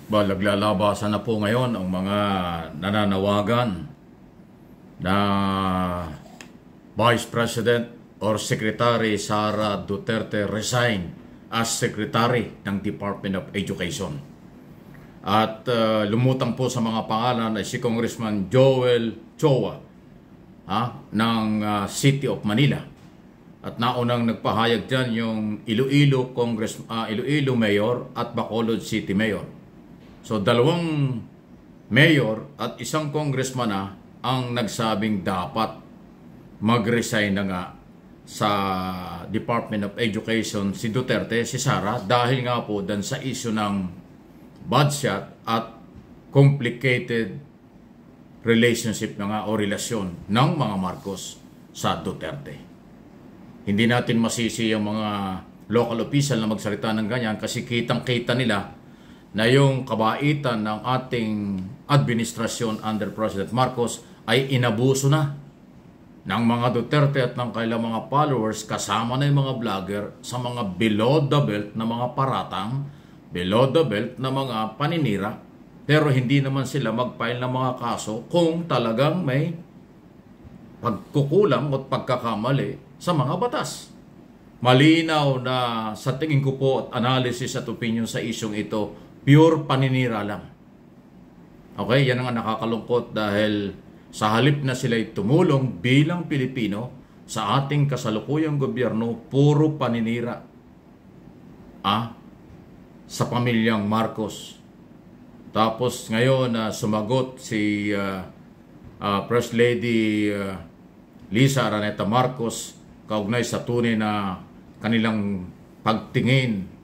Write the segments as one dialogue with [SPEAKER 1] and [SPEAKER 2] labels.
[SPEAKER 1] Naglalabasan na po ngayon ang mga nananawagan na Vice President or Secretary Sara Duterte resign as Secretary ng Department of Education. At lumutang po sa mga pangalan ay si Congressman Joel Chua ng City of Manila. At naunang nagpahayag dyan yung Iloilo Mayor at Bacolod City Mayor. So dalawang mayor at isang congressman na ang nagsabing dapat mag-resign na nga sa Department of Education si Duterte, si Sara, dahil nga po dan sa issue ng budget at complicated relationship na nga o relasyon ng mga Marcos sa Duterte. Hindi natin masisi yung mga local official na magsalita ng ganyan kasi kitang-kita nila na yung kabaitan ng ating administrasyon under President Marcos ay inabuso na ng mga Duterte at ng kailang mga followers kasama na yung mga vlogger sa mga below the belt na mga paratang, below the belt na mga paninira, pero hindi naman sila mag-file ng mga kaso kung talagang may pagkukulang at pagkakamali sa mga batas. Malinaw na sa tingin ko po at analysis at opinion sa isyong ito, pure paninira lang. Okay, yan ang nakakalungkot dahil sa halip na sila'y tumulong bilang Pilipino sa ating kasalukuyang gobyerno, puro paninira sa pamilyang Marcos. Tapos ngayon sumagot si First Lady Lisa Araneta Marcos kaugnay sa tunay na kanilang pagtingin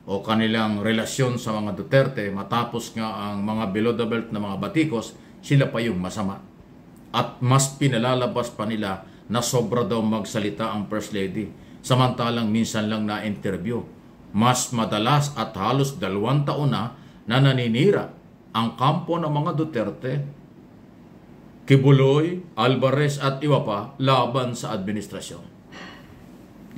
[SPEAKER 1] o kanilang relasyon sa mga Duterte matapos nga ang mga below the belt na mga batikos, sila pa yung masama. At mas pinalalabas pa nila na sobra daw magsalita ang First Lady. Samantalang minsan lang na-interview. Mas madalas at halos 2 taon na naninira ang kampo ng mga Duterte, Kibuloy, Alvarez at iba pa laban sa administrasyon.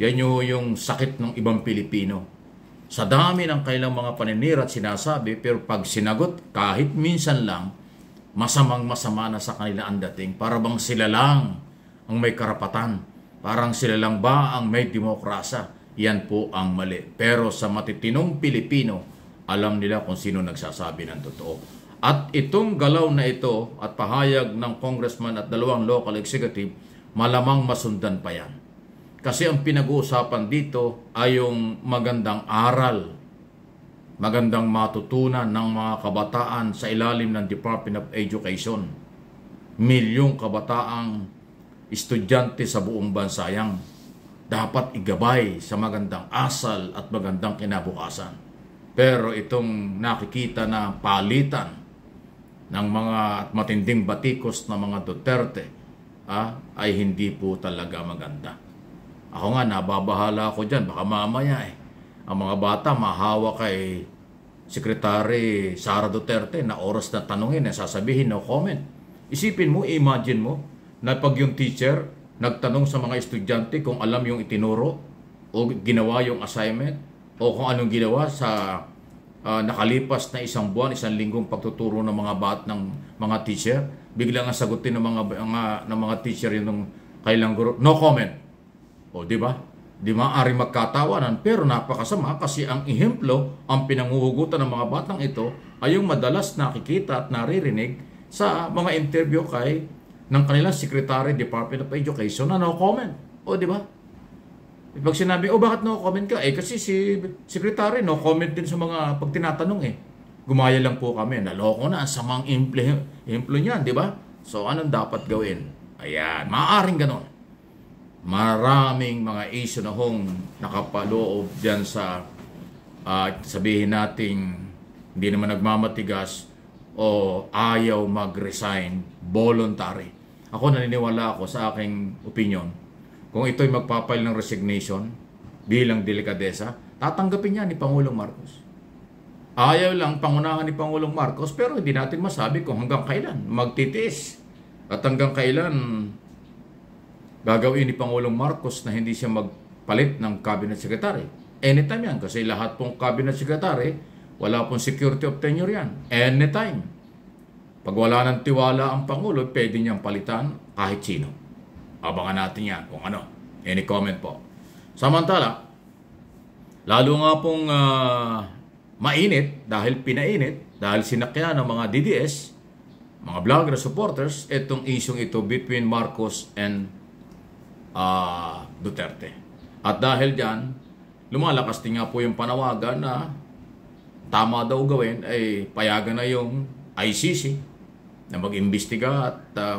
[SPEAKER 1] Yan yung sakit ng ibang Pilipino. Sa dami ng kailang mga paninira at sinasabi, pero pag sinagot kahit minsan lang, masamang-masama na sa kanila ang dating. Para bang sila lang ang may karapatan. Parang sila lang ba ang may demokrasya. Yan po ang mali. Pero sa matitinong Pilipino, alam nila kung sino nagsasabi ng totoo. At itong galaw na ito at pahayag ng congressman at 2 local executive, malamang masundan pa yan. Kasi ang pinag-uusapan dito ay yung magandang aral, magandang matutunan ng mga kabataan sa ilalim ng Department of Education. Milyong kabataang estudyante sa buong bansa yang dapat igabay sa magandang asal at magandang kinabukasan. Pero itong nakikita na palitan ng mga matinding batikos na mga Duterte ay hindi po talaga maganda. Ako nga, nababahala ako dyan. Baka mamaya ang mga bata mahawa kay Secretary Sara Duterte na oras na tanungin, sasabihin no comment. Isipin mo, imagine mo, na pag yung teacher nagtanong sa mga estudyante kung alam yung itinuro o ginawa yung assignment o kung anong ginawa sa nakalipas na 1 buwan, 1 linggong pagtuturo ng mga teacher, biglang ang sagutin ng mga teacher yung kailang guro, no comment. O di ba? Di maaari magkatawanan pero napakasama kasi ang ehemplo, ang pinanguhugutan ng mga batang ito ay yung madalas nakikita at naririnig sa mga interview ng kanilang Secretary Department of Education na no comment. O di ba? Pag sinabi, bakit no comment ka? Kasi si Secretary no comment din sa mga pag tinatanong Gumaya lang po kami. Naloko na sa mga ehemplo niyan, di ba? So anong dapat gawin? Ayan, maaaring ganon. Maraming mga issue na nakapaloob dyan sa sabihin nating hindi naman nagmamatigas o ayaw mag-resign voluntary. Ako naniniwala ako sa aking opinion. Kung ito'y magpapile ng resignation bilang delikadesa, tatanggapin niya ni Pangulong Marcos. Ayaw lang pangunahan ni Pangulong Marcos pero hindi natin masabi kung hanggang kailan magtitiis at hanggang kailan gagawin ni Pangulong Marcos na hindi siya magpalit ng cabinet secretary. Anytime yan kasi lahat pong cabinet secretary Wala pong security of tenure yan. Anytime. Pag wala ng tiwala ang Pangulo, pwede niyang palitan kahit sino. Abangan natin yan kung ano. Any comment po. Samantala, lalo nga pong mainit dahil pinainit, dahil sinakyan ng mga DDS, mga vlogger supporters, itong isyong ito between Marcos and Duterte. At dahil dyan, lumalakas din nga po yung panawagan na tama daw gawin ay payagan na yung ICC na mag-imbestiga at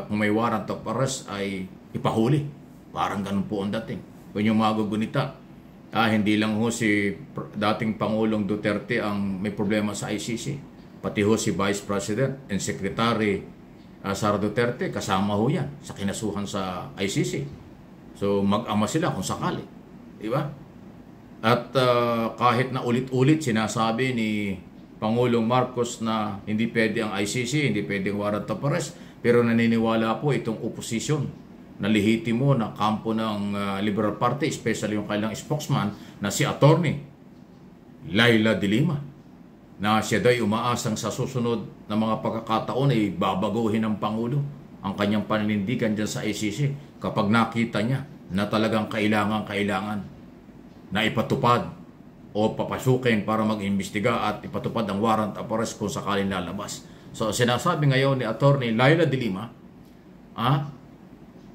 [SPEAKER 1] kung may warrant of arrest ay ipahuli. Parang ganun po ang dating. Kung yung magugunita, hindi lang ho si dating Pangulong Duterte ang may problema sa ICC. Pati ho si Vice President and Secretary Sara Duterte, kasama ho yan sa kinasuhan sa ICC. So mag-ama sila kung sakali. Diba? At kahit na ulit-ulit sinasabi ni Pangulong Marcos na hindi pwede ang ICC, hindi pwede ang warrant of arrest, pero naniniwala po itong oposisyon na lehitimo na kampo ng Liberal Party, especially yung kailang spokesman na si Attorney Laila de Lima, na siya da'y umaasang sa susunod na mga pagkakataon ay babaguhin ng Pangulo ang kanyang paninindigan dyan sa ICC kapag nakita niya na talagang kailangan na ipatupad o papasukin para mag-imbestiga at ipatupad ang warrant of arrest kung sakaling lalabas. So sinasabi ngayon ni Attorney Laila de Lima,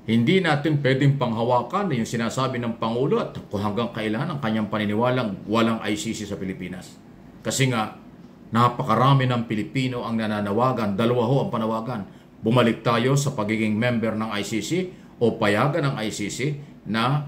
[SPEAKER 1] hindi natin pwedeng panghawakan yung sinasabi ng Pangulo at kung hanggang kailan ang kanyang paniniwalang walang ICC sa Pilipinas. Kasi nga, napakarami ng Pilipino ang nananawagan, dalawa ho ang panawagan. Bumalik tayo sa pagiging member ng ICC o payagan ng ICC na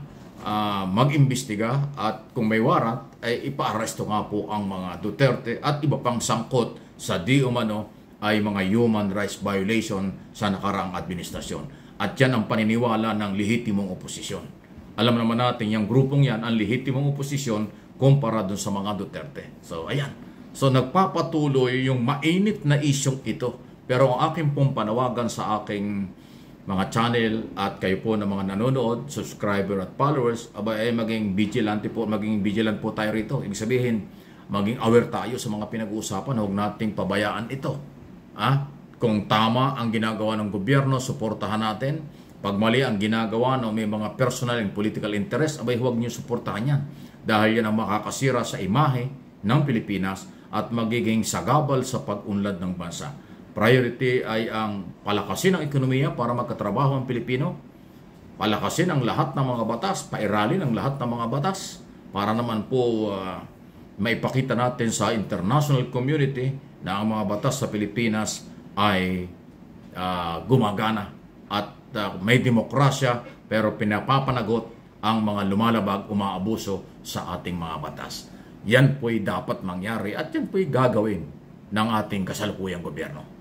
[SPEAKER 1] mag-imbestiga at kung may warrant ay ipa-aresto nga po ang mga Duterte at iba pang sangkot sa di umano ay mga human rights violation sa nakaraang administrasyon. At yan ang paniniwala ng lehitimong oposisyon. Alam naman natin yung grupong yan ang lehitimong oposisyon kumpara dun sa mga Duterte. So ayan. So nagpapatuloy yung mainit na isyong ito. Pero ang aking pong panawagan sa aking mga channel at kayo po na mga nanonood, subscriber at followers, ay maging vigilante po, maging vigilant po tayo rito. Ibig sabihin, maging aware tayo sa mga pinag-uusapan, huwag nating pabayaan ito. Kung tama ang ginagawa ng gobyerno, suportahan natin. Pag mali ang ginagawa ng may mga personal and political interest, huwag niyo suportahan yan. Dahil yan ang makakasira sa imahe ng Pilipinas at magiging sagabal sa pag-unlad ng bansa. Priority ay ang palakasin ang ekonomiya para magkatrabaho ang Pilipino, palakasin ang lahat ng mga batas, pairalin ang lahat ng mga batas para naman po maipakita natin sa international community na ang mga batas sa Pilipinas ay gumagana at may demokrasya pero pinapapanagot ang mga lumalabag, umaabuso sa ating mga batas. Yan po'y dapat mangyari at yan po'y gagawin ng ating kasalukuyang gobyerno.